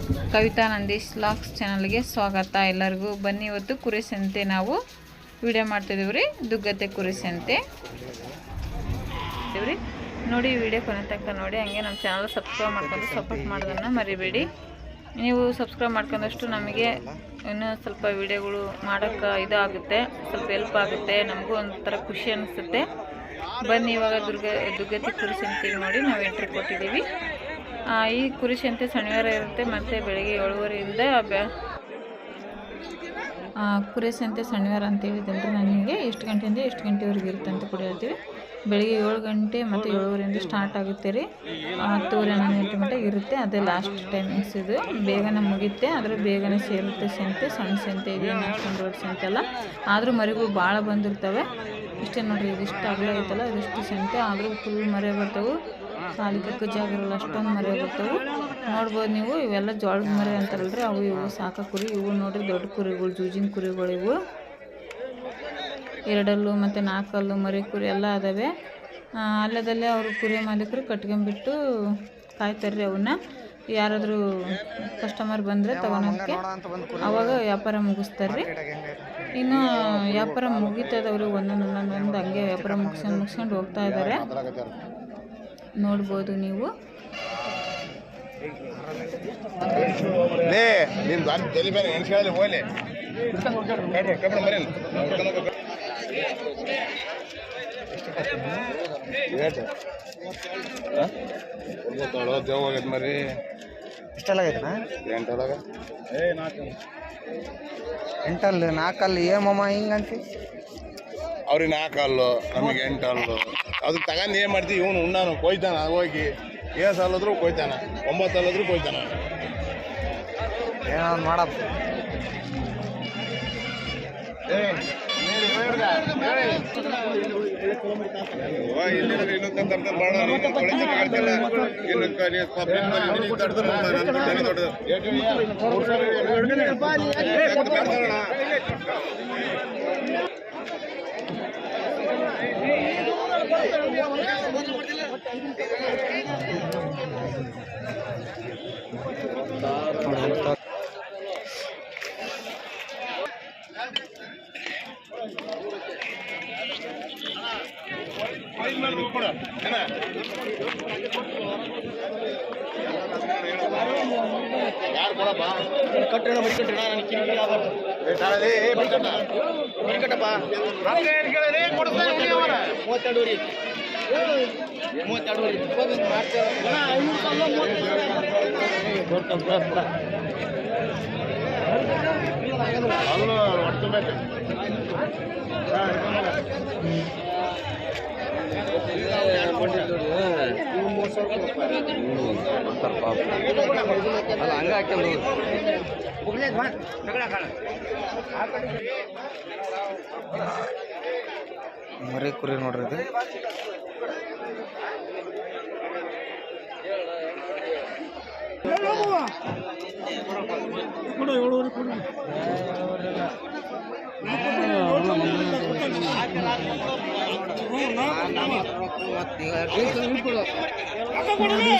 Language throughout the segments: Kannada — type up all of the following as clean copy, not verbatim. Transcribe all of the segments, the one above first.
ಕವಿತಾ ನಂದೀಶ್ ಲಾಕ್ಸ್ ಚಾನಲ್ಗೆ ಸ್ವಾಗತ. ಎಲ್ಲರಿಗೂ ಬನ್ನಿ. ಇವತ್ತು ಕುರಿ ಸಂತೆ ನಾವು ವಿಡಿಯೋ ಮಾಡ್ತಿದ್ದೀವಿ ರೀ. ದುಗ್ಗತೆ ಕುರಿ ಸಂತೆ ರೀ. ನೋಡಿ ವಿಡಿಯೋ ಕೊನೆ ತನಕ ನೋಡಿ. ಹಂಗೆ ನಮ್ಮ ಚಾನಲ್ ಸಬ್ಸ್ಕ್ರೈಬ್ ಮಾಡ್ಕೊಂಡು ಸಪೋರ್ಟ್ ಮಾಡೋದನ್ನು ಮರಿಬೇಡಿ. ನೀವು ಸಬ್ಸ್ಕ್ರೈಬ್ ಮಾಡ್ಕೊಂಡಷ್ಟು ನಮಗೆ ಇನ್ನೂ ಸ್ವಲ್ಪ ವಿಡಿಯೋಗಳು ಮಾಡೋಕ್ಕೆ ಇದಾಗುತ್ತೆ, ಸ್ವಲ್ಪ ಹೆಲ್ಪ್ ಆಗುತ್ತೆ, ನಮಗೂ ಒಂಥರ ಖುಷಿ ಅನಿಸುತ್ತೆ. ಬನ್ನಿ ಇವಾಗ ದುಗ್ಗತಿ ಕುರಿ ಸಂತೆಗೆ ನೋಡಿ ನಾವು ಎಂಟ್ರಿ ಕೊಟ್ಟಿದ್ದೀವಿ. ಈ ಕುರಿ ಸಂತೆ ಶನಿವಾರ ಇರುತ್ತೆ ಮತ್ತು ಬೆಳಗ್ಗೆ 7:30ಯಿಂದ ಕುರಿ ಸಂತೆ ಶನಿವಾರ ಅಂತ ಹೇಳಿದ್ರೆ ನನಗೆ ಎಷ್ಟು ಗಂಟೆಯಿಂದ ಎಷ್ಟು ಗಂಟೆವರೆಗೆ ಇರುತ್ತೆ ಅಂತ ಕೂಡ ಹೇಳ್ತೀವಿ. ಬೆಳಗ್ಗೆ 7 ಗಂಟೆ ಮತ್ತು 7:30ರಿಂದ ಸ್ಟಾರ್ಟ್ ಆಗುತ್ತೆ ರೀ. 10:30 ಗಂಟೆ ಮಟ್ಟ ಇರುತ್ತೆ. ಅದೇ ಲಾಸ್ಟ್ ಟೈಮಿಂಗ್ಸ್. ಇದು ಬೇಗನೆ ಮುಗಿಯುತ್ತೆ, ಆದರೆ ಬೇಗನೆ ಸೇರುತ್ತೆ ಸಂತೆ. ಸಣ್ಣ ಸಂತೆ ಇದೆ, ಅಷ್ಟೊಂದು ದೊಡ್ಡ ಸಂತೆ ಅಲ್ಲ. ಆದರೂ ಮರಿಗಳು ಭಾಳ ಬಂದಿರ್ತವೆ. ಇಷ್ಟೇ ನೋಡಿರಿ, ಇದಿಷ್ಟು ಅಗಲ ಐತಲ್ಲ, ಇದಿಷ್ಟು ಸಂತೆ. ಆದರೂ ಫುಲ್ ಮರಿ ಬರ್ತವೆ. ಖಾಲಿ ಕಕ್ಕ ಜಾಗ ಇರಲ್ಲ, ಅಷ್ಟೊಂದು ಮರಿ ಬರ್ತವೆ. ನೋಡ್ಬೋದು ನೀವು. ಇವೆಲ್ಲ ಜೋಳದ ಮರಿ ಅಂತಾರಲ್ರಿ, ಅವು ಇವು ಸಾಕ ಕುರಿ. ಇವು ನೋಡಿರಿ ದೊಡ್ಡ ಕುರಿಗಳು, ಜೂಜಿನ ಕುರಿಗಳು ಇವು. 2 ಮತ್ತು 4 ಮರಿ ಕುರಿ ಎಲ್ಲ ಅದಾವೆ. ಅಲ್ಲದಲ್ಲೇ ಅವರು ಕುರಿ ಮಾಲೀಕರು ಕಟ್ಕೊಂಡ್ಬಿಟ್ಟು ಕಾಯ್ತಾರ್ರಿ ಅವನ್ನ. ಯಾರಾದರೂ ಕಸ್ಟಮರ್ ಬಂದರೆ ತಗೊಳಕ್ಕೆ ಅವಾಗ ವ್ಯಾಪಾರ ಮುಗಿಸ್ತಾರ್ರಿ. ಇನ್ನು ವ್ಯಾಪಾರ ಮುಗಿತದವ್ರು ಒಂದೊಂದು ಹಂಗೆ ವ್ಯಾಪಾರ ಮುಗಿಸ್ಕೊಂಡು ಹೋಗ್ತಾ ಇದ್ದಾರೆ. ನೋಡ್ಬೋದು ನೀವು. ಮರಿ ಇಷ್ಟೆಲ್ಲ ಆಗೈತಣ್ಣ. 8 4 ಏಮಮ್ಮ ಹಿಂಗಂತ ಅವ್ರಿಗೆ 4 ಅಲ್ಲು, ನಮಗೆ 8 ಅಲ್ಲು. ಅದಕ್ಕೆ ತಗೊಂಡು ಏನು ಮಾಡ್ತೀವಿ, ಇವನು ಉಣ್ಣಾನು ಕೊಯ್ತಾನ. ಹೋಗಿ 7 ಸಾಲಾದ್ರೂ ಕೊಯ್ತಾನ, 9 ಸಾಲಾದ್ರೂ ಕೊಯ್ತಾನ. ಏನೋ ಮಾಡಪ್ಪ. ಯಾರು ಕೊಡಪ್ಪ ಕಟ್ಟಣ ಮರಿ ಕಟ್ಟಣ ಮರಿ ಕಟ್ಟಪ್ಪ. 32 ಅಲ್ಲೂ ಒಟ್ಟು ಬೇಕು. ಅಲ್ಲ ಹಂಗೆ ಹಾಕ್ಯಂದು ಮರಿ ಕುರಿ ನೋಡ್ರಿ ಇದು.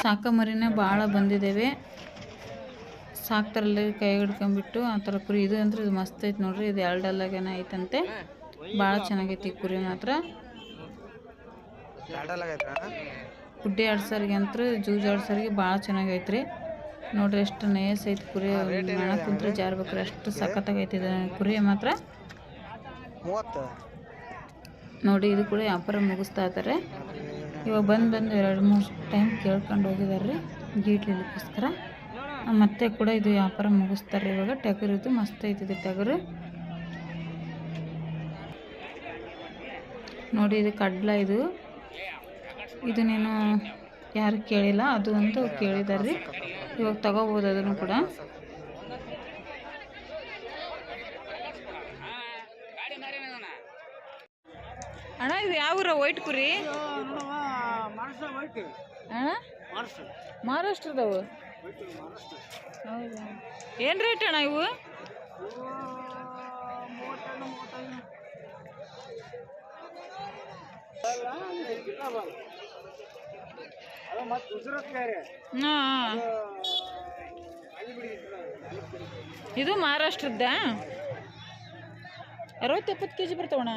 ಸಾಕ ಮರಿನೇ ಭಾಳ ಬಂದಿದ್ದೇವೆ. ಸಾಕ್ತಾರಲ್ಲಿ ಕೈ ಹಿಡ್ಕೊಂಡ್ಬಿಟ್ಟು ಆ ಥರ ಕುರಿ. ಇದು ಅಂದ್ರೆ ಇದು ಮಸ್ತ್ ಐತೆ ನೋಡ್ರಿ. ಇದು 2 ಅಲ್ಲಾಗೇನ ಐತಂತೆ. ಭಾಳ ಚೆನ್ನಾಗೈತಿ ಕುರಿ ಮಾತ್ರ. ಗುಡ್ಡೆ ಆಡ್ಸೋರಿಗೆ ಅಂತ ಜೂಜ್ ಆಡ್ಸೋರಿಗೆ ಭಾಳ ಚೆನ್ನಾಗೈತ್ರಿ. ನೋಡ್ರಿ ಎಷ್ಟು ನಯಸ್ ಐತಿ ಕುರಿ. ಮಣ ಕುಂತ್ರೆ ಜಾರ್ಬೇಕ್ರಿ, ಅಷ್ಟು ಸಖತ್ತಾಗೈತಿದೆ ಕುರಿ ಮಾತ್ರ. ನೋಡಿ ಇದು ಕೂಡ ವ್ಯಾಪಾರ ಮುಗಿಸ್ತಾ ಇದ್ದಾರೆ. ಇವಾಗ ಬಂದು 2-3 ಟೈಮ್ ಕೇಳ್ಕೊಂಡು ಹೋಗಿದಾರೆ ರೀ ಗೀಟ್ಲಿಗೋಸ್ಕರ. ಮತ್ತೆ ಕೂಡ ಇದು ವ್ಯಾಪಾರ ಮುಗಿಸ್ತಾರೆ ಇವಾಗ. ಟಗರು ಇದು ಮಸ್ತ್ ಐತಿದೆ ಟಗರು. ನೋಡಿ ಇದು ಕಡ್ಲ. ಇದು ನೀನು ಯಾರು ಕೇಳಿಲ್ಲ, ಅದು ಒಂದು ಕೇಳಿದಾರೆ ರೀ. ಇವಾಗ ತಗೋಬೋದು ಅದನ್ನು ಕೂಡ. ಅಣ್ಣ ಇದು ಯಾವ ಊರ ವೈಟ್ ಕುರಿ? ಅಣ್ಣ ಮಹಾರಾಷ್ಟ್ರದವು. ಹೌದಾ? ಏನು ರೇಟ್ ಅಣ್ಣ ಇವು? ಇದು ಮಹಾರಾಷ್ಟ್ರದ್ದ 60-70 kg ಬರ್ತಾವಣ್ಣ.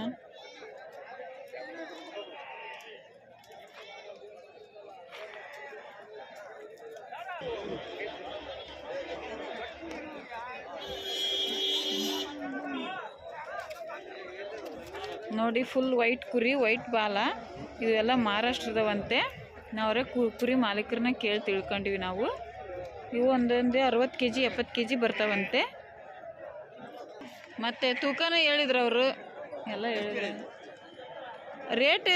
ನೋಡಿ ಫುಲ್ ವೈಟ್ ಕುರಿ, ವೈಟ್ ಬಾಲ, ಇವೆಲ್ಲ ಮಹಾರಾಷ್ಟ್ರದವಂತೆ. ನಾವ್ರೆ ಕುರಿ ಮಾಲೀಕರನ್ನ ಕೇಳಿ ತಿಳ್ಕೊಂಡಿವಿ ನಾವು. ಇವು ಒಂದೊಂದೇ 60 kg 70 kg ಬರ್ತಾವಂತೆ. ಮತ್ತು ತೂಕನೂ ಹೇಳಿದ್ರು ಅವರು, ಎಲ್ಲ ಹೇಳಿದ್ರು. ರೇಟ್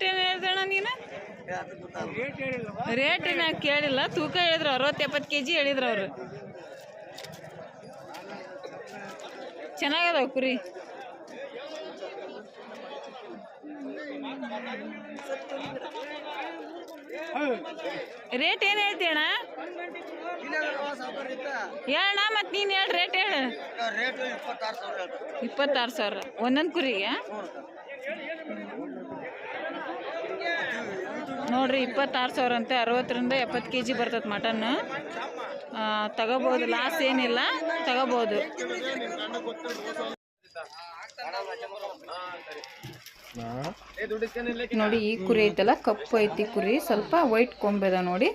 ಏನು ಹೇಳ್ದಣ್ಣ ನೀನು? ರೇಟ್ ನಾ ಕೇಳಿಲ್ಲ, ತೂಕ ಹೇಳಿದ್ರು. 60-70 kg ಹೇಳಿದ್ರು ಅವರು. ಚೆನ್ನಾಗದಾವ ಕುರಿ. ರೇಟ್ ಏನು ಹೇಳ್ತೀಯಣ್ಣ? ಹೇಳಣ್ಣ, ಮತ್ತು ನೀನು ಹೇಳಿ ರೇಟ್ ಹೇಳು. 26,000 ಒಂದೊಂದು ಕುರಿಗೆ. ನೋಡ್ರಿ 26,000 ಅಂತೆ. 60-70 kg ಬರ್ತದೆ ಮಟನ್. ತಗೋಬೋದು, ಲಾಸ್ ಏನಿಲ್ಲ, ತಗೋಬೋದು. ನೋಡಿ ಈ ಕುರಿ ಐತಲ್ಲ, ಕಪ್ಪು ಐತಿ ಕುರಿ, ಸ್ವಲ್ಪ ವೈಟ್ ಕೊಂಬೆದ ನೋಡಿ.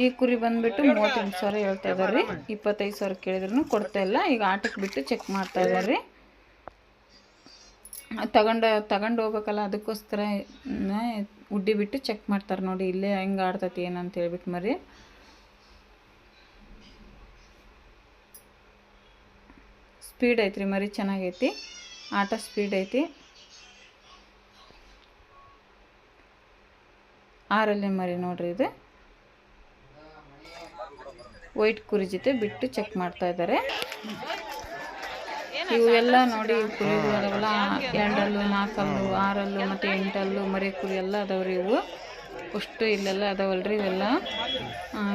ಈ ಕುರಿ ಬಂದ್ಬಿಟ್ಟು 38,000 ಹೇಳ್ತಾ ಇದ್ದಾರೆ ರೀ. 25,000 ಕೇಳಿದ್ರು ಕೊಡ್ತಾ ಇಲ್ಲ. ಈಗ ಆಟಕ್ಕೆ ಬಿಟ್ಟು ಚೆಕ್ ಮಾಡ್ತಾ ಇದ್ದಾರೆ ರೀ. ತಗೊಂಡು ಹೋಗ್ಬೇಕಲ್ಲ, ಅದಕ್ಕೋಸ್ಕರ ಉಡ್ಡಿ ಬಿಟ್ಟು ಚೆಕ್ ಮಾಡ್ತಾರೆ ನೋಡಿ. ಇಲ್ಲೇ ಹೆಂಗೆ ಆಡ್ತೈತಿ ಏನಂತ ಹೇಳ್ಬಿಟ್ಟು ಮರಿ. ಸ್ಪೀಡ್ ಐತ್ರಿ ಮರಿ, ಚೆನ್ನಾಗೈತಿ ಆಟ, ಸ್ಪೀಡ್ ಐತಿ. 6 ಮರಿ ನೋಡ್ರಿ. ಇದು ವೈಟ್ ಕುರಿ ಜೊತೆ ಬಿಟ್ಟು ಚೆಕ್ ಮಾಡ್ತಾ ಇದ್ದಾರೆ. ಇವು ಎಲ್ಲ ನೋಡಿ ಕುರಿಗಳಲ್ಲ, 2 ಹಲ್ಲು 4 ಹಲ್ಲು 6 ಹಲ್ಲು ಮತ್ತು 8 ಹಲ್ಲು ಮರಿ ಕುರಿ ಎಲ್ಲ ಅದಾವ್ರಿ. ಇವು ಅಷ್ಟು ಇಲ್ಲೆಲ್ಲ ಅದಾವಲ್ರಿ ಇವೆಲ್ಲ.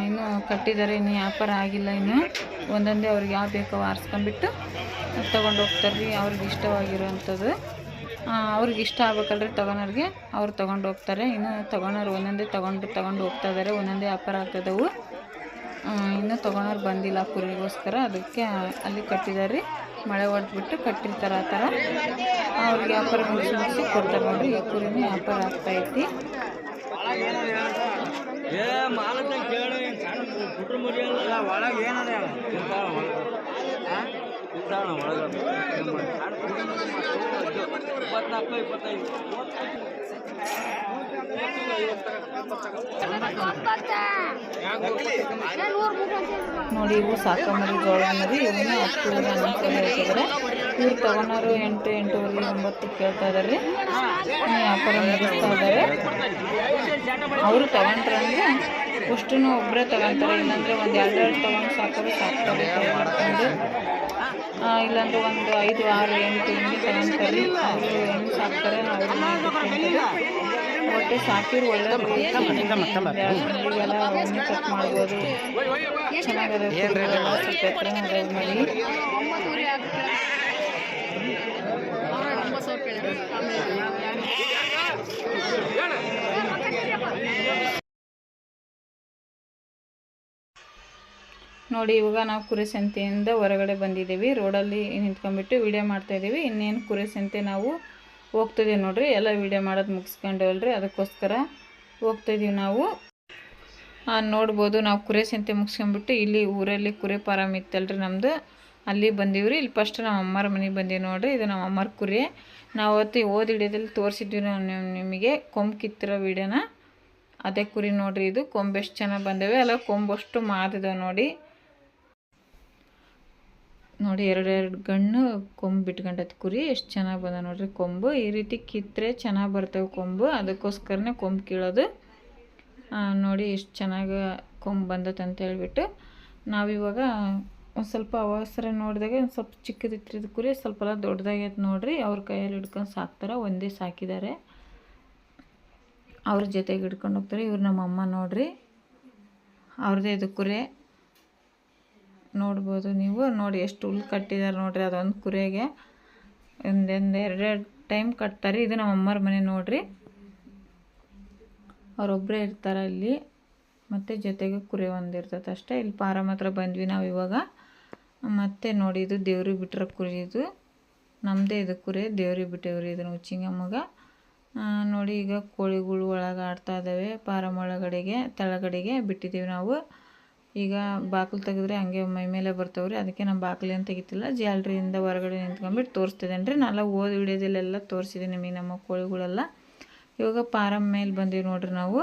ಇನ್ನೂ ಕಟ್ಟಿದ್ದಾರೆ, ಇನ್ನು ವ್ಯಾಪಾರ ಆಗಿಲ್ಲ. ಇನ್ನು ಒಂದೊಂದೇ ಅವ್ರಿಗೆ ಯಾವ ಬೇಕೋ ಆರಿಸ್ಕೊಂಡ್ಬಿಟ್ಟು ತೊಗೊಂಡು ಹೋಗ್ತಾರೆ ರೀ. ಅವ್ರಿಗೆ ಇಷ್ಟವಾಗಿರೋವಂಥದ್ದು ಅವ್ರಿಗೆ ಇಷ್ಟ ಆಗ್ಬೇಕಲ್ರಿ ತಗೊಳೋರಿಗೆ, ಅವ್ರು ತೊಗೊಂಡು ಹೋಗ್ತಾರೆ. ಇನ್ನು ತೊಗೊಳೋರು ಒಂದೊಂದೇ ತೊಗೊಂಡು ಹೋಗ್ತಾ ಇದ್ದಾರೆ. ಒಂದೊಂದೇ ವ್ಯಾಪಾರ ಆಗ್ತದವು. ಇನ್ನೂ ತೊಗೊಳೋರು ಬಂದಿಲ್ಲ ಕುರಿಗೋಸ್ಕರ, ಅದಕ್ಕೆ ಅಲ್ಲಿ ಕಟ್ಟಿದ್ದಾರೆ ರೀ. ಮಳೆ ಹೊಡೆದ್ಬಿಟ್ಟು ಕಟ್ಟಿರ್ತಾರೆ. ಆ ಥರ ಅವ್ರಿಗೆ ವ್ಯಾಪಾರ ಮುಗಿಸಿ ಕೊಡ್ತಾರೆ ನೋಡ್ರಿ. ಈ ಕುರಿನೂ ವ್ಯಾಪಾರ ಆಗ್ತಾಯಿತಿ. ನೋಡಿ ಇವು ಸಾಕಮರಿ ಜೋಳ ಮರಿ. ಇವನ್ನ 10 ಹೇಳ್ತಿದ್ದಾರೆ. ಇವ್ರು ತೊಗೊಳೋರು 8, 8:30, 9 ಕೇಳ್ತಾ ಇದ್ದಾರೆ. ವ್ಯಾಪಾರ ಮುಗಿಸ್ತಾ ಇದ್ದಾರೆ. ಅವರು ತಗೊಂಡ್ರಂದ್ರೆ ಅಷ್ಟು ಒಬ್ಬರೇ ತಗೊತಾರೆ. ಇಲ್ಲಾಂದರೆ ಒಂದು 2 ತೊಗೊಂಡು ಸಾಕೋರು ಸಾಕ್ತಾರೆ ಮಾಡ್ಕೊಂಡು. ಇಲ್ಲಾಂದರೆ ಒಂದು 5, 6, 8 ಹಿಂಗೆ ತಗೊತಾರೆ. ಅವರು ಹೆಂಗೆ ಸಾಕ್ತಾರೆ ಒಟ್ಟು ಸಾಕಿರು ಒಳ್ಳೆಯದು. ಇವೆಲ್ಲ ಒಮ್ಮೆ ಕಟ್ ಮಾಡ್ಬೋದು. ಚೆನ್ನಾಗದ ಮಾಡಿ. ನೋಡಿ ಇವಾಗ ನಾವು ಕುರಿ ಸಂತೆಯಿಂದ ಹೊರಗಡೆ ಬಂದಿದ್ದೀವಿ. ರೋಡಲ್ಲಿ ನಿಂತ್ಕೊಂಡ್ಬಿಟ್ಟು ವಿಡಿಯೋ ಮಾಡ್ತಾಯಿದ್ದೀವಿ. ಇನ್ನೇನು ಕುರಿ ಸಂತೆ ನಾವು ಹೋಗ್ತಿದ್ದೀವಿ ನೋಡಿರಿ. ಎಲ್ಲ ವಿಡಿಯೋ ಮಾಡೋದು ಮುಗಿಸ್ಕೊಂಡೇವಲ್ರಿ, ಅದಕ್ಕೋಸ್ಕರ ಹೋಗ್ತಾಯಿದ್ದೀವಿ ನಾವು. ನೋಡ್ಬೋದು ನಾವು ಕುರಿ ಸಂತೆ ಮುಗಿಸ್ಕೊಂಡ್ಬಿಟ್ಟು ಇಲ್ಲಿ ಊರಲ್ಲಿ ಕುರಿ ಫಾರಮ್ ಇತ್ತಲ್ರಿ ನಮ್ಮದು, ಅಲ್ಲಿ ಬಂದೀವ್ರಿ. ಇಲ್ಲಿ ಫಸ್ಟ್ ನಮ್ಮ ಅಮ್ಮರ ಮನೆಗೆ ಬಂದೀವಿ ನೋಡಿರಿ. ಇದು ನಮ್ಮ ಅಮ್ಮರ ಕುರಿ. ನಾವು ಅವತ್ತು ಓದಿ ಹಿಡಿಯೋದಲ್ಲಿ ತೋರಿಸಿದ್ವಿ ನಿಮಗೆ ಕೊಂಬು ಕಿತ್ತಿರೋ ವಿಡಿಯೋನ. ಅದೇ ಕುರಿ ನೋಡಿರಿ. ಇದು ಕೊಂಬು ಎಷ್ಟು ಚೆನ್ನಾಗಿ ಬಂದವೆ ಅಲ್ಲ, ಕೊಂಬು ಅಷ್ಟು ಮಾದಿದಾವೆ ನೋಡಿ. 2 ಗಣ್ಣು ಕೊಂಬು ಬಿಟ್ಕೊಂಡೈತೆ ಕುರಿ. ಎಷ್ಟು ಚೆನ್ನಾಗಿ ಬಂದ ನೋಡ್ರಿ ಕೊಂಬು. ಈ ರೀತಿ ಕಿತ್ತರೆ ಚೆನ್ನಾಗಿ ಬರ್ತವೆ ಕೊಂಬು, ಅದಕ್ಕೋಸ್ಕರನೇ ಕೊಂಬು ಕೀಳೋದು. ನೋಡಿ ಎಷ್ಟು ಚೆನ್ನಾಗಿ ಕೊಂಬು ಬಂದತ್ತೆ ಅಂತ ಹೇಳ್ಬಿಟ್ಟು ನಾವಿವಾಗ ಒಂದು ಸ್ವಲ್ಪ ಅವಸರ ನೋಡಿದಾಗ ಒಂದು ಸ್ವಲ್ಪ ಚಿಕ್ಕದಿತ್ತಿದ ಕುರಿ ಸ್ವಲ್ಪ ದೊಡ್ಡದಾಗೈತೆ ನೋಡ್ರಿ. ಅವ್ರ ಕೈಯಲ್ಲಿ ಹಿಡ್ಕೊಂಡು ಸಾಕ್ತಾರೆ. ಒಂದೇ ಸಾಕಿದ್ದಾರೆ, ಅವ್ರ ಜೊತೆಗೆ ಹಿಡ್ಕೊಂಡು ಹೋಗ್ತಾರೆ. ಇವ್ರು ನಮ್ಮ ಅಮ್ಮ ನೋಡ್ರಿ, ಅವ್ರದ್ದೇ ಇದು ಕುರಿ. ನೋಡ್ಬೋದು ನೀವು. ನೋಡಿ ಎಷ್ಟು ಹುಲ್ಲು ಕಟ್ಟಿದ್ದಾರೆ ನೋಡ್ರಿ. ಅದೊಂದು ಕುರಿಗೆ ಒಂದೊಂದು 2 ಟೈಮ್ ಕಟ್ತಾರೆ. ಇದು ನಮ್ಮ ಅಮ್ಮರ ಮನೆ ನೋಡ್ರಿ. ಅವರೊಬ್ಬರೇ ಇರ್ತಾರೆ ಅಲ್ಲಿ, ಮತ್ತು ಜೊತೆಗೆ ಕುರಿ ಒಂದು ಇರ್ತೈತೆ ಅಷ್ಟೇ. ಇಲ್ಲಿ ಫಾರಮ್ ಹತ್ರ ಬಂದ್ವಿ ನಾವು ಇವಾಗ. ಮತ್ತು ನೋಡಿ ಇದು ದೇವ್ರಿಗೆ ಬಿಟ್ಟಿರೋ ಕುರಿ ಇದು ನಮ್ಮದೇ ಇದು ಕುರಿ ದೇವ್ರಿಗೆ ಬಿಟ್ಟೇವ್ರಿ ಇದನ್ನು ಹುಚ್ಚಿಂಗಮ್ಮಗೆ. ನೋಡಿ ಈಗ ಕೋಳಿಗಳು ಒಳಗೆ ಆಡ್ತಾ ಇದ್ದಾವೆ. ಫಾರಮ್ ಒಳಗಡೆಗೆ ತೆಳಗಡೆಗೆ ಬಿಟ್ಟಿದ್ದೀವಿ ನಾವು. ಈಗ ಬಾಗಿಲು ತೆಗೆದ್ರೆ ಹಂಗೆ ಮೈ ಮೇಲೆ ಬರ್ತಾವ್ರಿ, ಅದಕ್ಕೆ ನಾನು ಬಾಗಿಲೇನು ತೆಗಿತಿಲ್ಲ, ಜಾಲ್ರಿಯಿಂದ ಹೊರಗಡೆ ನಿಂತ್ಕೊಂಡ್ಬಿಟ್ಟು ತೋರಿಸ್ತಿದ್ದೇನೆ ರೀ. ನಾನೆಲ್ಲ ಓದ್ ವಿಡಿಯೋದಲ್ಲೆಲ್ಲ ತೋರಿಸಿದ್ದೀನಿ ನಿಮಗೆ ನಮ್ಮ ಕೋಳಿಗಳೆಲ್ಲ. ಇವಾಗ ಫಾರಮ್ ಮೇಲೆ ಬಂದೀವಿ ನೋಡ್ರಿ ನಾವು.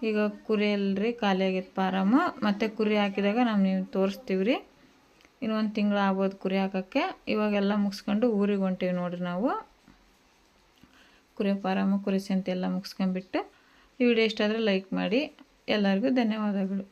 ಈಗ ಕುರಿ ಅಲ್ರಿ ಖಾಲಿ ಆಗೈತೆ ಫಾರಮ್. ಮತ್ತು ಕುರಿ ಹಾಕಿದಾಗ ನೀವು ತೋರಿಸ್ತೀವಿ ರೀ. ಇನ್ನೊಂದು ತಿಂಗಳು ಆಗ್ಬೋದು ಕುರಿ ಹಾಕೋಕ್ಕೆ. ಇವಾಗೆಲ್ಲ ಮುಗಿಸ್ಕೊಂಡು ಊರಿಗೆ ಹೊಂಟೀವಿ ನೋಡ್ರಿ ನಾವು. ಕುರಿ ಫಾರಮ್ ಕುರಿ ಸಂತೆ ಎಲ್ಲ ಮುಗಿಸ್ಕೊಂಡ್ಬಿಟ್ಟು ಈ ವಿಡಿಯೋ ಇಷ್ಟ ಆದರೆ ಲೈಕ್ ಮಾಡಿ. ಎಲ್ಲರಿಗೂ ಧನ್ಯವಾದಗಳು.